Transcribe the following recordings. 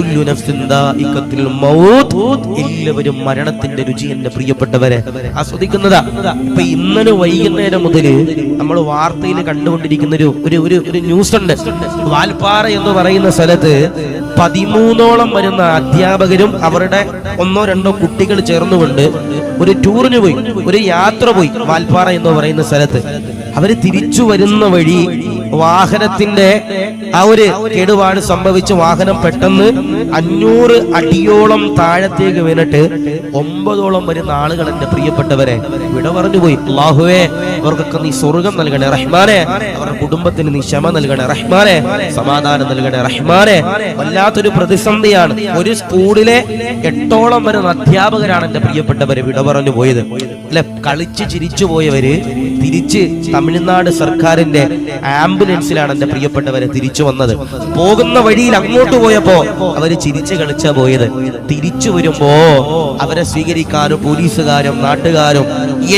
കുല്ലു നഫ്സിൻ ദാഇഖത്തുൽ mouth, എല്ലാവരും മരണത്തിന്റെ രുചി എന്റെ പ്രിയപ്പെട്ടവരെ ആസ്വദിക്കുന്നതാ. ഇപ്പൊ ഇന്നലെ വൈകുന്നേരം മുതല് നമ്മൾ വാർത്തയിൽ കണ്ടുകൊണ്ടിരിക്കുന്ന ഒരു ന്യൂസ് ഉണ്ട്. വാൽപ്പാറ എന്ന് പറയുന്ന സ്ഥലത്ത് 13ഓളം വരുന്ന അധ്യാപകരും അവരുടെ 1-2 കുട്ടികൾ ചേർന്നുകൊണ്ട് ഒരു ടൂറിന് പോയി, ഒരു യാത്ര പോയി വാൽപ്പാറ എന്ന് പറയുന്ന സ്ഥലത്ത്. അവര് തിരിച്ചു വരുന്ന വഴി വാഹനത്തിന്റെ ആ ഒരു കേടുപാട് സംഭവിച്ച് വാഹനം പെട്ടെന്ന് 500 അടിയോളം താഴത്തേക്ക് വീണിട്ട് 9ഓളം വരുന്ന ആളുകൾ എന്റെ പ്രിയപ്പെട്ടവരെ വിട പറഞ്ഞു പോയി. അല്ലാഹുവേ, അവർക്കൊക്കെ നീ സ്വർഗം നൽകണേ റഹ്മാനെ, അവരുടെ കുടുംബത്തിന് നീ ക്ഷമ നൽകണേ റഹ്മാനെ, സമാധാനം നൽകണേ റഹ്മാനെ. വല്ലാത്തൊരു പ്രതിസന്ധിയാണ്. ഒരു സ്കൂളിലെ 8ഓളം വരുന്ന അധ്യാപകരാണ് എന്റെ പ്രിയപ്പെട്ടവരെ വിട പറഞ്ഞു പോയത്. അല്ലെ, കളിച്ച് ചിരിച്ചു പോയവര് തിരിച്ച് തമിഴ്നാട് സർക്കാരിന്റെ ആംബുലൻസിലാണ് എന്റെ പ്രിയപ്പെട്ടവരെ തിരിച്ചു വന്നത്. പോകുന്ന വഴിയിൽ അങ്ങോട്ട് പോയപ്പോ അവര് ചിരിച്ച് കളിച്ചാ പോയത്. തിരിച്ചു വരുമ്പോ അവരെ സ്വീകരിക്കാനും പോലീസുകാരും നാട്ടുകാരും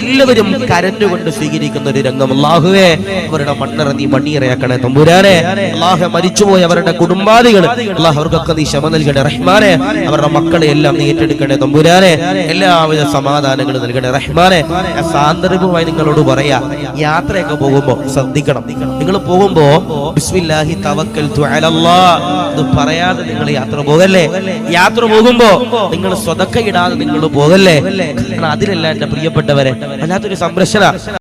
എല്ലാവരും കരഞ്ഞുകൊണ്ട് സ്വീകരിക്കുന്ന ഒരു രംഗം. അല്ലാഹുവേ, അവരുടെ മണ്ണറ നീ മണ്ണിയറയാക്കണേ തമ്പുരാനെ. അല്ലാഹു, മരിച്ചുപോയ അവരുടെ കുടുംബാദികൾ അല്ലാഹു അവർക്കൊക്കെ നീ ക്ഷമ നൽകണേ റഹ്മാനെ, അവരുടെ മക്കളെ എല്ലാം നീ ഏറ്റെടുക്കണേ തമ്പുരാനെ, എല്ലാവിധ സമാധാനങ്ങളും നൽകണേ റഹ്മാനെ. സാന്ദർഭികമായി നിങ്ങളോട് പറയാ, യാത്രയൊക്കെ പോകുമ്പോ ശ്രദ്ധിക്കണം. നിങ്ങൾ പോകുമ്പോ ബിസ്മില്ലാഹി തവക്കൽതു അലല്ലാഹ് ഇത് പറയാതെ നിങ്ങൾ യാത്ര പോകല്ലേ. യാത്ര പോകുമ്പോ നിങ്ങൾ സ്വതക്ക ഇടാതെ നിങ്ങൾ പോകല്ലേ. കാരണം അതിലല്ല എന്റെ പ്രിയപ്പെട്ടവരെ വല്ലാത്തൊരു സംരക്ഷണ.